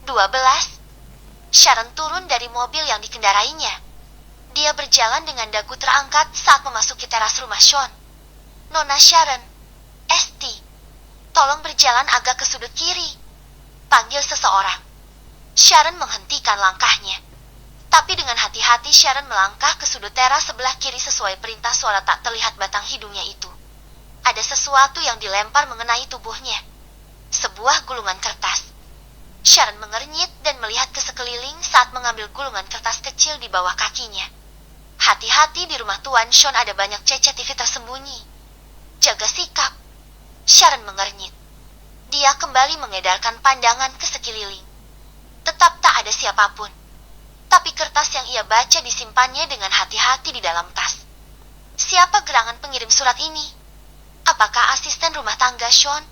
12. Sharon turun dari mobil yang dikendarainya. Dia berjalan dengan dagu terangkat saat memasuki teras rumah Sean. "Nona Sharon, Esti, tolong berjalan agak ke sudut kiri," panggil seseorang. Sharon menghentikan langkahnya. Tapi dengan hati-hati Sharon melangkah ke sudut teras sebelah kiri sesuai perintah suara tak terlihat batang hidungnya itu. Ada sesuatu yang dilempar mengenai tubuhnya. Sebuah gulungan kertas. Sharon mengernyit dan melihat ke sekeliling saat mengambil gulungan kertas kecil di bawah kakinya. Hati-hati, di rumah Tuan Sean ada banyak CCTV tersembunyi. Jaga sikap. Sharon mengernyit. Dia kembali mengedarkan pandangan ke sekeliling. Tetap tak ada siapapun. Tapi kertas yang ia baca disimpannya dengan hati-hati di dalam tas. Siapa gerangan pengirim surat ini? Apakah asisten rumah tangga Sean?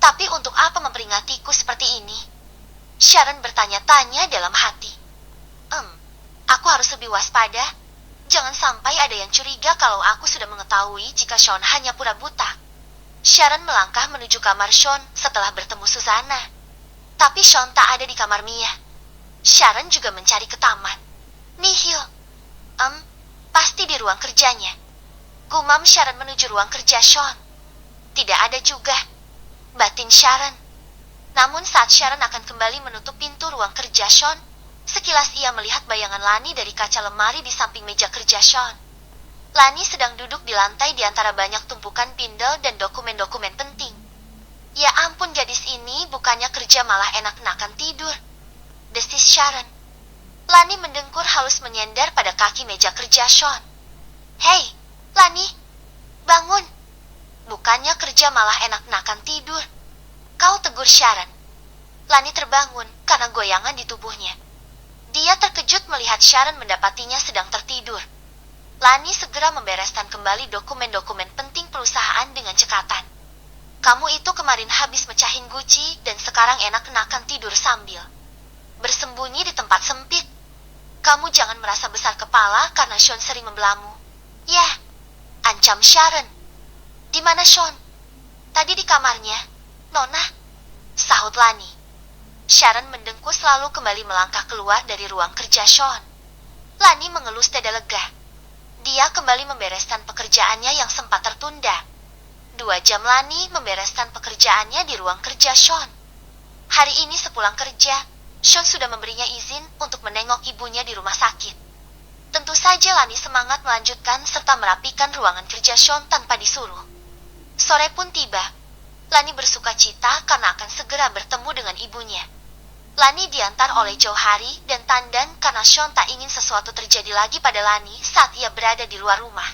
Tapi untuk apa memperingatiku seperti ini? Sharon bertanya-tanya dalam hati. Aku harus lebih waspada. Jangan sampai ada yang curiga kalau aku sudah mengetahui jika Sean hanya pura buta. Sharon melangkah menuju kamar Sean setelah bertemu Susanna. Tapi Sean tak ada di kamar Mia. Sharon juga mencari ke taman. Nihil. Pasti di ruang kerjanya. Gumam Sharon menuju ruang kerja Sean. Tidak ada juga. Batin Sharon. Namun saat Sharon akan kembali menutup pintu ruang kerja Sean, sekilas ia melihat bayangan Lani dari kaca lemari di samping meja kerja Sean. Lani sedang duduk di lantai di antara banyak tumpukan pindel dan dokumen-dokumen penting. Ya ampun, gadis ini bukannya kerja malah enak-enakan tidur, desis Sharon. Lani mendengkur halus menyender pada kaki meja kerja Sean. "Hei, Lani, bangun. Bukannya kerja malah enak-enakan tidur," kau tegur Sharon. Lani terbangun karena goyangan di tubuhnya. Dia terkejut melihat Sharon mendapatinya sedang tertidur. Lani segera membereskan kembali dokumen-dokumen penting perusahaan dengan cekatan. "Kamu itu kemarin habis mecahin Gucci dan sekarang enak-enakan tidur sambil bersembunyi di tempat sempit. Kamu jangan merasa besar kepala karena Sean sering membelamu." "Yah," ancam Sharon. "Di mana Sean?" "Tadi di kamarnya, Nona," sahut Lani. Sharon mendengkus lalu kembali melangkah keluar dari ruang kerja Sean. Lani mengelus dada lega. Dia kembali membereskan pekerjaannya yang sempat tertunda. 2 jam Lani membereskan pekerjaannya di ruang kerja Sean. Hari ini sepulang kerja, Sean sudah memberinya izin untuk menengok ibunya di rumah sakit. Tentu saja Lani semangat melanjutkan serta merapikan ruangan kerja Sean tanpa disuruh. Sore pun tiba. Lani bersuka cita karena akan segera bertemu dengan ibunya. Lani diantar oleh Johari dan Tandan karena Sean tak ingin sesuatu terjadi lagi pada Lani saat ia berada di luar rumah.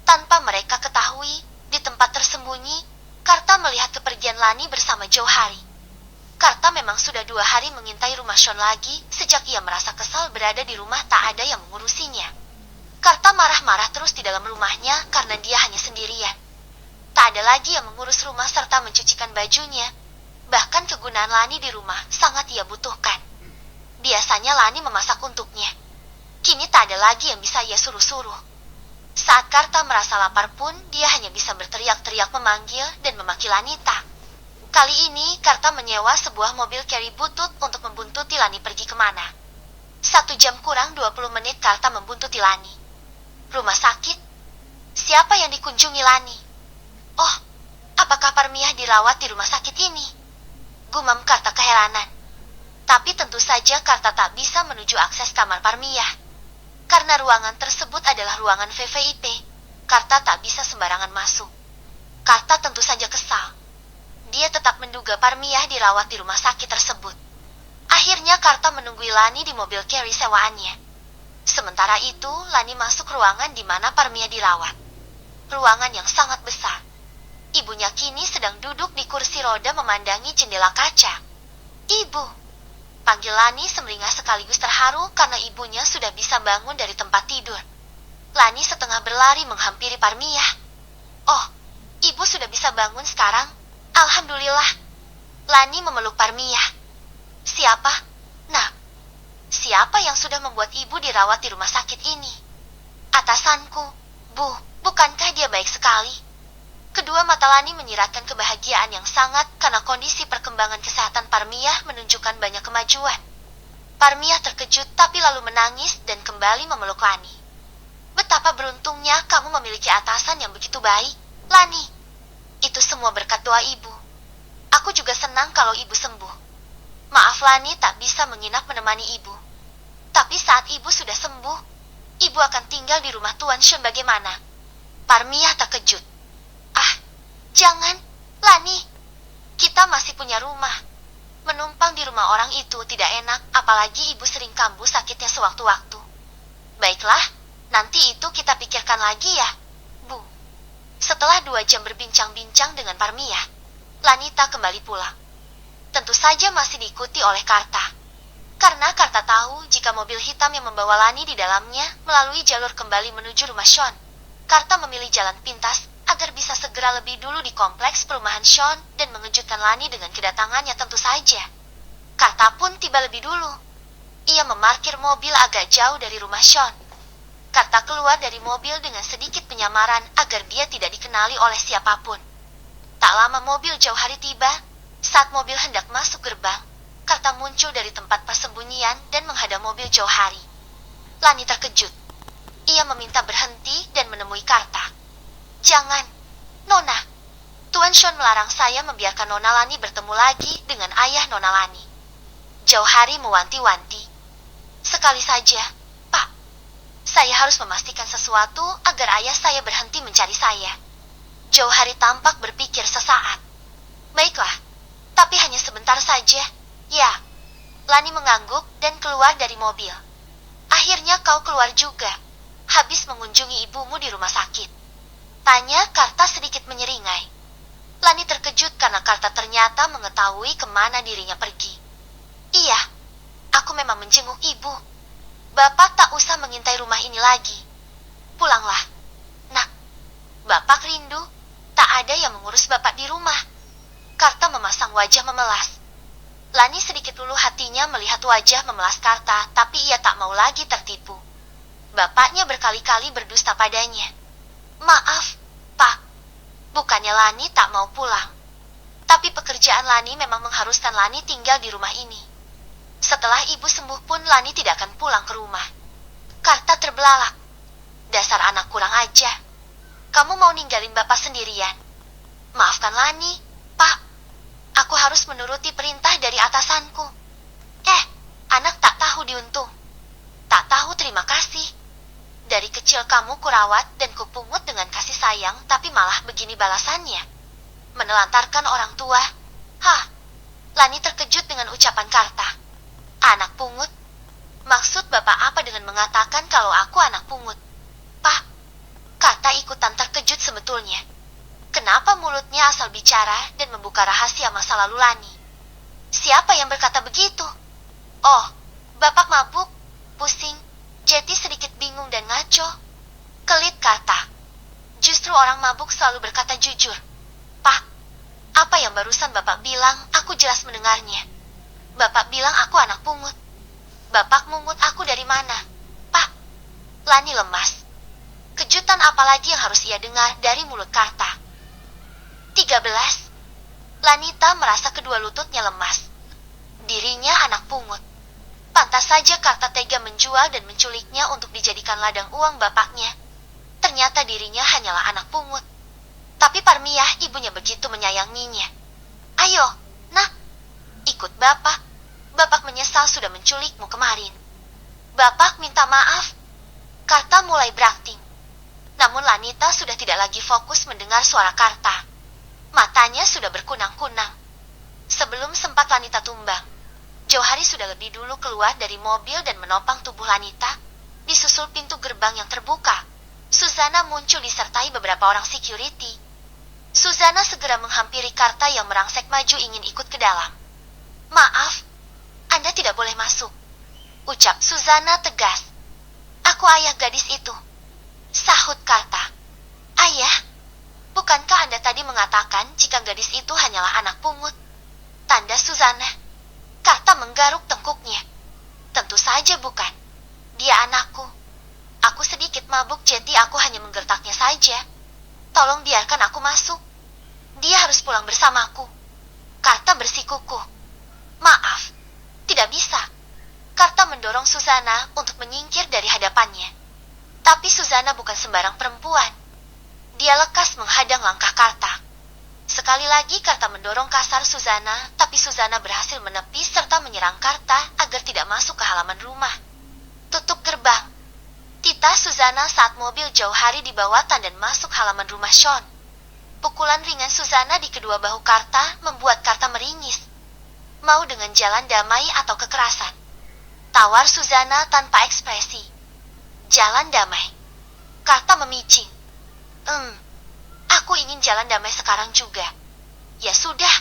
Tanpa mereka ketahui, di tempat tersembunyi, Karta melihat kepergian Lani bersama Johari. Karta memang sudah 2 hari mengintai rumah Sean lagi sejak ia merasa kesal berada di rumah tak ada yang mengurusinya. Karta marah-marah terus di dalam rumahnya karena dia hanya sendirian. Tak ada lagi yang mengurus rumah serta mencucikan bajunya. Bahkan kegunaan Lani di rumah sangat ia butuhkan. Biasanya Lani memasak untuknya. Kini tak ada lagi yang bisa ia suruh-suruh. Saat Karta merasa lapar pun, dia hanya bisa berteriak-teriak memanggil dan memaki Lanita. Kali ini, Karta menyewa sebuah mobil carry butut untuk membuntuti Lani pergi kemana. 1 jam kurang 20 menit Karta membuntuti Lani. Rumah sakit? Siapa yang dikunjungi Lani? "Oh, apakah Parmiah dirawat di rumah sakit ini?" gumam Karta keheranan. Tapi tentu saja Karta tak bisa menuju akses kamar Parmiah. Karena ruangan tersebut adalah ruangan VVIP, Karta tak bisa sembarangan masuk. Karta tentu saja kesal. Dia tetap menduga Parmiah dirawat di rumah sakit tersebut. Akhirnya Karta menunggui Lani di mobil carry sewaannya. Sementara itu, Lani masuk ruangan di mana Parmiah dirawat. Ruangan yang sangat besar. Ibunya kini sedang duduk di kursi roda memandangi jendela kaca. "Ibu," panggil Lani semeringah sekaligus terharu karena ibunya sudah bisa bangun dari tempat tidur. Lani setengah berlari menghampiri Parmiah. "Oh, ibu sudah bisa bangun sekarang? Alhamdulillah." Lani memeluk Parmiah. "Siapa? Nah, siapa yang sudah membuat ibu dirawat di rumah sakit ini?" "Atasanku, Bu. Bukankah dia baik sekali?" Kedua mata Lani menyiratkan kebahagiaan yang sangat karena kondisi perkembangan kesehatan Parmiah menunjukkan banyak kemajuan. Parmiah terkejut tapi lalu menangis dan kembali memeluk Lani. Betapa beruntungnya kamu memiliki atasan yang begitu baik, Lani. Itu semua berkat doa ibu. Aku juga senang kalau ibu sembuh. Maaf Lani tak bisa menginap menemani ibu. Tapi saat ibu sudah sembuh, ibu akan tinggal di rumah Tuan Sean bagaimana? Parmiah terkejut. Ah, jangan, Lani. Kita masih punya rumah. Menumpang di rumah orang itu tidak enak, apalagi ibu sering kambuh sakitnya sewaktu-waktu. Baiklah, nanti itu kita pikirkan lagi ya, Bu. Setelah 2 jam berbincang-bincang dengan Parmiah, Lanita kembali pulang. Tentu saja masih diikuti oleh Karta. Karena Karta tahu jika mobil hitam yang membawa Lani di dalamnya melalui jalur kembali menuju rumah Sean. Karta memilih jalan pintas agar bisa segera lebih dulu di kompleks perumahan Sean dan mengejutkan Lani dengan kedatangannya tentu saja. Karta pun tiba lebih dulu. Ia memarkir mobil agak jauh dari rumah Sean. Karta keluar dari mobil dengan sedikit penyamaran agar dia tidak dikenali oleh siapapun. Tak lama mobil jauh hari tiba. Saat mobil hendak masuk gerbang, Karta muncul dari tempat persembunyian dan menghadang mobil jauh hari. Lani terkejut. Ia meminta berhenti dan menemui Karta. Jangan, Nona. Tuan Sean melarang saya membiarkan Nona Lani bertemu lagi dengan ayah Nona Lani. Jauh hari mewanti-wanti. Sekali saja, Pak. Saya harus memastikan sesuatu agar ayah saya berhenti mencari saya. Jauh hari tampak berpikir sesaat. Baiklah, tapi hanya sebentar saja. Ya, Lani mengangguk dan keluar dari mobil. Akhirnya kau keluar juga, habis mengunjungi ibumu di rumah sakit. Tanya Karta sedikit menyeringai. Lani terkejut karena Karta ternyata mengetahui kemana dirinya pergi. Iya, aku memang menjenguk ibu. Bapak tak usah mengintai rumah ini lagi. Pulanglah, Nak. Bapak rindu, tak ada yang mengurus bapak di rumah. Karta memasang wajah memelas. Lani sedikit luluh hatinya melihat wajah memelas Karta, tapi ia tak mau lagi tertipu. Bapaknya berkali-kali berdusta padanya. Maaf, Pak. Bukannya Lani tak mau pulang. Tapi pekerjaan Lani memang mengharuskan Lani tinggal di rumah ini. Setelah ibu sembuh pun Lani tidak akan pulang ke rumah. Karta terbelalak. Dasar anak kurang ajar. Kamu mau ninggalin bapak sendirian? Maafkan Lani, Pak. Aku harus menuruti perintah dari atasanku. Anak tak tahu diuntung. Tak tahu terima kasih. Dari kecil kamu kurawat dan kupungut dengan kasih sayang, tapi malah begini balasannya. Menelantarkan orang tua. Hah, Lani terkejut dengan ucapan Karta. Anak pungut? Maksud bapak apa dengan mengatakan kalau aku anak pungut? Pak, Karta ikutan terkejut sebetulnya. Kenapa mulutnya asal bicara dan membuka rahasia masa lalu Lani? Siapa yang berkata begitu? Oh, bapak mabuk, pusing, Jetty sedikit bingung dan ngaco. Kelit Karta. Justru orang mabuk selalu berkata jujur. Pak, apa yang barusan bapak bilang, aku jelas mendengarnya. Bapak bilang aku anak pungut. Bapak mungut aku dari mana? Pak, Lani lemas. Kejutan apa lagi yang harus ia dengar dari mulut Karta? 13. Lanita merasa kedua lututnya lemas. Dirinya anak pungut. Pantas saja Karta tega menjual dan menculiknya untuk dijadikan ladang uang bapaknya. Ternyata dirinya hanyalah anak pungut. Tapi Parmiah ibunya begitu menyayanginya. Ayo, Nak, ikut bapak. Bapak menyesal sudah menculikmu kemarin. Bapak minta maaf. Karta mulai berakting. Namun Lanita sudah tidak lagi fokus mendengar suara Karta. Matanya sudah berkunang-kunang. Sebelum sempat Lanita tumbang, jauh hari sudah lebih dulu keluar dari mobil dan menopang tubuh Lanita. Disusul pintu gerbang yang terbuka, Susana muncul disertai beberapa orang security. Susana segera menghampiri Karta yang merangsek maju ingin ikut ke dalam. Maaf, Anda tidak boleh masuk, ucap Susana tegas. Aku ayah gadis itu, sahut Karta. Ayah? Bukankah Anda tadi mengatakan jika gadis itu hanyalah anak pungut? Tanda Susana. Karta menggaruk tengkuknya. Tentu saja bukan. Dia anakku. Aku sedikit mabuk, jadi aku hanya menggertaknya saja. Tolong biarkan aku masuk. Dia harus pulang bersamaku. Karta bersikukuh. Maaf, tidak bisa. Karta mendorong Susana untuk menyingkir dari hadapannya. Tapi Susana bukan sembarang perempuan. Dia lekas menghadang langkah Karta. Sekali lagi Karta mendorong kasar Susana, tapi Susana berhasil menepis serta menyerang Karta agar tidak masuk ke halaman rumah. Tutup gerbang. Titah Susana saat mobil jauh hari dibawa dan masuk halaman rumah Sean. Pukulan ringan Susana di kedua bahu Karta membuat Karta meringis. Mau dengan jalan damai atau kekerasan? Tawar Susana tanpa ekspresi. Jalan damai. Karta memicing. Aku ingin jalan damai sekarang juga. Ya sudah.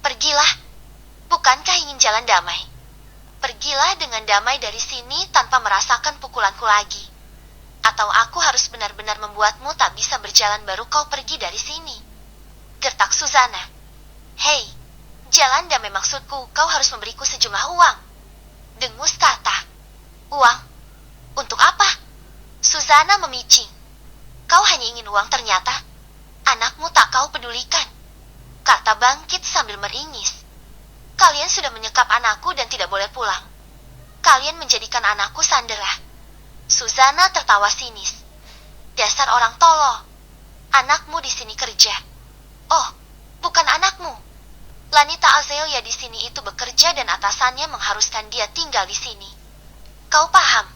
Pergilah. Bukankah ingin jalan damai? Pergilah dengan damai dari sini tanpa merasakan pukulanku lagi. Atau aku harus benar-benar membuatmu tak bisa berjalan baru kau pergi dari sini. Gertak Susana. Hei, jalan damai maksudku, kau harus memberiku sejumlah uang. Dengus Karta. Uang? Untuk apa? Susana memicing. Kau hanya ingin uang ternyata. Anakmu tak kau pedulikan. Karta bangkit sambil meringis. Kalian sudah menyekap anakku dan tidak boleh pulang. Kalian menjadikan anakku sandera. Susana tertawa sinis. Dasar orang tolol. Anakmu di sini kerja. Oh, bukan anakmu. Lanita Azelia di sini itu bekerja dan atasannya mengharuskan dia tinggal di sini. Kau paham?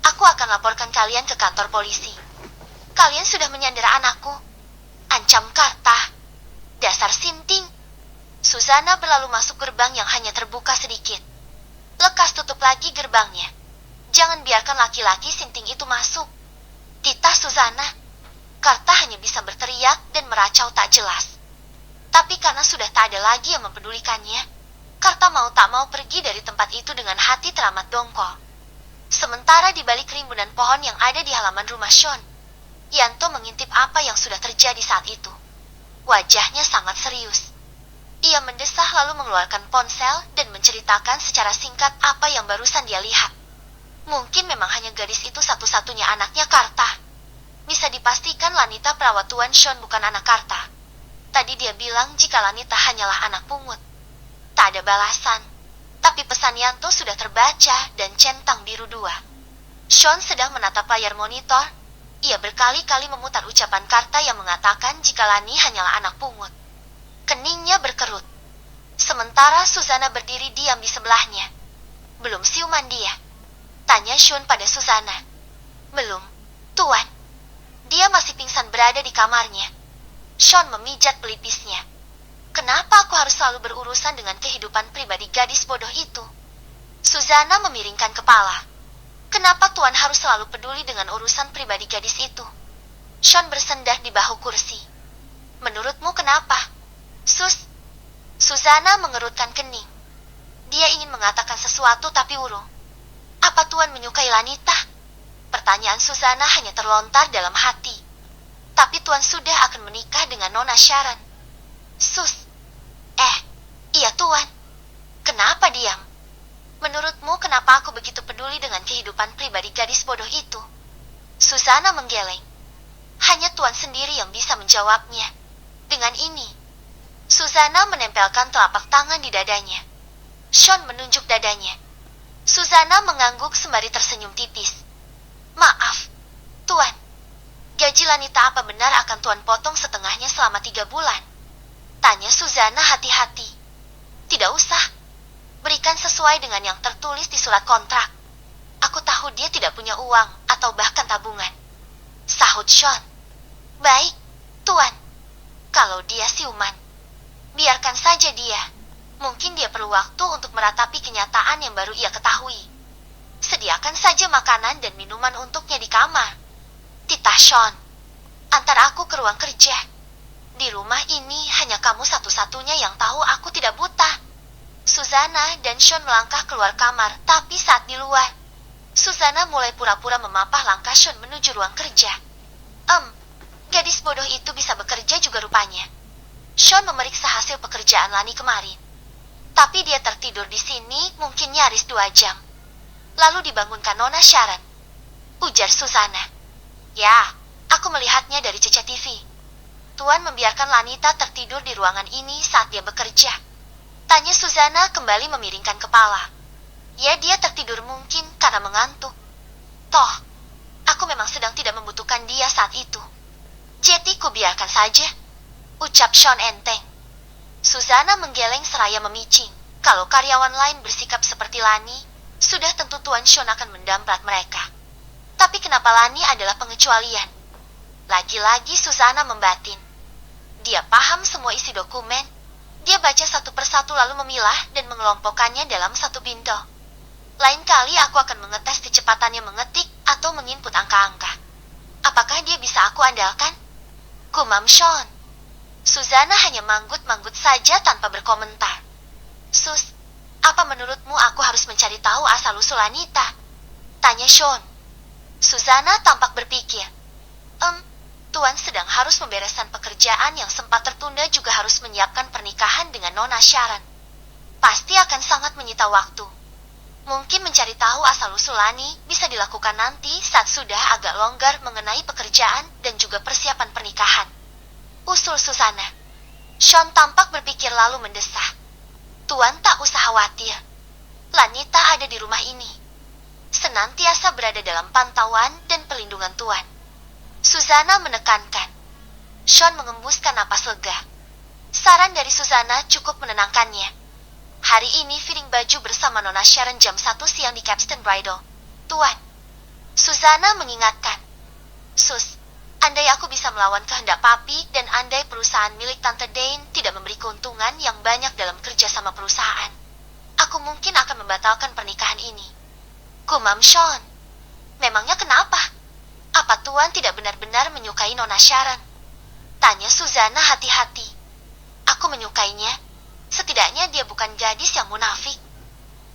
Aku akan laporkan kalian ke kantor polisi. Kalian sudah menyandera anakku. Ancam Karta. Dasar sinting. Susana berlalu masuk gerbang yang hanya terbuka sedikit. Lekas tutup lagi gerbangnya. Jangan biarkan laki-laki sinting itu masuk. Titah Susana. Karta hanya bisa berteriak dan meracau tak jelas. Tapi karena sudah tak ada lagi yang mempedulikannya, Karta mau tak mau pergi dari tempat itu dengan hati teramat dongkol. Sementara di balik rimbunan pohon yang ada di halaman rumah Sean, Yanto mengintip apa yang sudah terjadi saat itu. Wajahnya sangat serius. Ia mendesah lalu mengeluarkan ponsel dan menceritakan secara singkat apa yang barusan dia lihat. Mungkin memang hanya gadis itu satu-satunya anaknya Karta. Bisa dipastikan Lanita perawat Tuan Sean bukan anak Karta. Tadi dia bilang jika Lanita hanyalah anak pungut. Tak ada balasan. Tapi pesan Yanto sudah terbaca dan centang biru 2. Sean sedang menatap layar monitor. Ia berkali-kali memutar ucapan Karta yang mengatakan jika Lani hanyalah anak pungut. Keningnya berkerut. Sementara Susana berdiri diam di sebelahnya. Belum siuman dia. Tanya Sean pada Susana. Belum, Tuan. Dia masih pingsan berada di kamarnya. Sean memijat pelipisnya. Kenapa aku harus selalu berurusan dengan kehidupan pribadi gadis bodoh itu? Susana memiringkan kepala. Kenapa Tuan harus selalu peduli dengan urusan pribadi gadis itu? Sean bersendar di bahu kursi. Menurutmu kenapa? Susana mengerutkan kening. Dia ingin mengatakan sesuatu tapi urung. Apa Tuan menyukai Lanita? Pertanyaan Susana hanya terlontar dalam hati. Tapi Tuan sudah akan menikah dengan Nona Sharon. Iya Tuan. Kenapa diam? Menurutmu kenapa aku begitu peduli dengan kehidupan pribadi gadis bodoh itu? Susana menggeleng. Hanya Tuan sendiri yang bisa menjawabnya. Dengan ini, Susana menempelkan telapak tangan di dadanya. Sean menunjuk dadanya. Susana mengangguk sembari tersenyum tipis. Maaf, Tuan. Gaji Lanita apa benar akan Tuan potong setengahnya selama 3 bulan? Tanya Susana hati-hati. Tidak usah. Berikan sesuai dengan yang tertulis di surat kontrak. Aku tahu dia tidak punya uang atau bahkan tabungan. Sahut Sean. Baik, Tuan. Kalau dia siuman, biarkan saja dia. Mungkin dia perlu waktu untuk meratapi kenyataan yang baru ia ketahui. Sediakan saja makanan dan minuman untuknya di kamar. Titah Sean, antar aku ke ruang kerja. Di rumah ini hanya kamu satu-satunya yang tahu aku tidak buta. Susana dan Sean melangkah keluar kamar, tapi saat di luar, Susana mulai pura-pura memapah langkah Sean menuju ruang kerja. Gadis bodoh itu bisa bekerja juga rupanya. Sean memeriksa hasil pekerjaan Lani kemarin. Tapi dia tertidur di sini mungkin nyaris 2 jam. Lalu dibangunkan Nona Sharon. Ujar Susana. Ya, aku melihatnya dari CCTV. Tuan membiarkan Lanita tertidur di ruangan ini saat dia bekerja? Tanya Susana kembali memiringkan kepala. Ya, dia tertidur mungkin karena mengantuk. Toh, aku memang sedang tidak membutuhkan dia saat itu. Jadi kubiarkan saja, ucap Sean enteng. Susana menggeleng seraya memicing. Kalau karyawan lain bersikap seperti Lani, sudah tentu Tuan Sean akan mendamprat mereka. Tapi kenapa Lani adalah pengecualian? Lagi-lagi Susana membatin. Dia paham semua isi dokumen. Dia baca satu persatu lalu memilah dan mengelompokkannya dalam satu bindel. Lain kali aku akan mengetes kecepatannya mengetik atau menginput angka-angka. Apakah dia bisa aku andalkan? Gumam Sean. Susana hanya manggut-manggut saja tanpa berkomentar. Sus, apa menurutmu aku harus mencari tahu asal-usul Anita? Tanya Sean. Susana tampak berpikir. Tuan sedang harus membereskan pekerjaan yang sempat tertunda juga harus menyiapkan pernikahan dengan Nona Sharon. Pasti akan sangat menyita waktu. Mungkin mencari tahu asal-usul Lani bisa dilakukan nanti saat sudah agak longgar mengenai pekerjaan dan juga persiapan pernikahan. Usul Susana. Sean tampak berpikir lalu mendesah. Tuan tak usah khawatir. Lanita ada di rumah ini. Senantiasa berada dalam pantauan dan pelindungan Tuan. Susana menekankan. Sean mengembuskan napas lega. Saran dari Susana cukup menenangkannya. Hari ini fitting baju bersama Nona Sharon jam 1 siang di Capstan Bridal. Tuan. Susana mengingatkan. Sus, andai aku bisa melawan kehendak papi dan andai perusahaan milik Tante Dane tidak memberi keuntungan yang banyak dalam kerja sama perusahaan, aku mungkin akan membatalkan pernikahan ini. Gumam Sean. Memangnya kenapa? Apa Tuan tidak benar-benar menyukai Nona Sharon? Tanya Susana hati-hati. Aku menyukainya. Setidaknya dia bukan gadis yang munafik.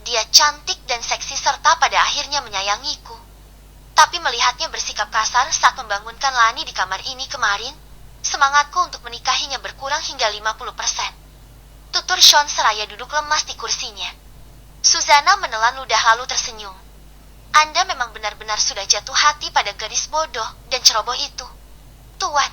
Dia cantik dan seksi serta pada akhirnya menyayangiku. Tapi melihatnya bersikap kasar saat membangunkan Lani di kamar ini kemarin, semangatku untuk menikahinya berkurang hingga 50%. Tutur Sean seraya duduk lemas di kursinya. Susana menelan ludah lalu tersenyum. Anda memang benar-benar sudah jatuh hati pada gadis bodoh dan ceroboh itu, Tuan.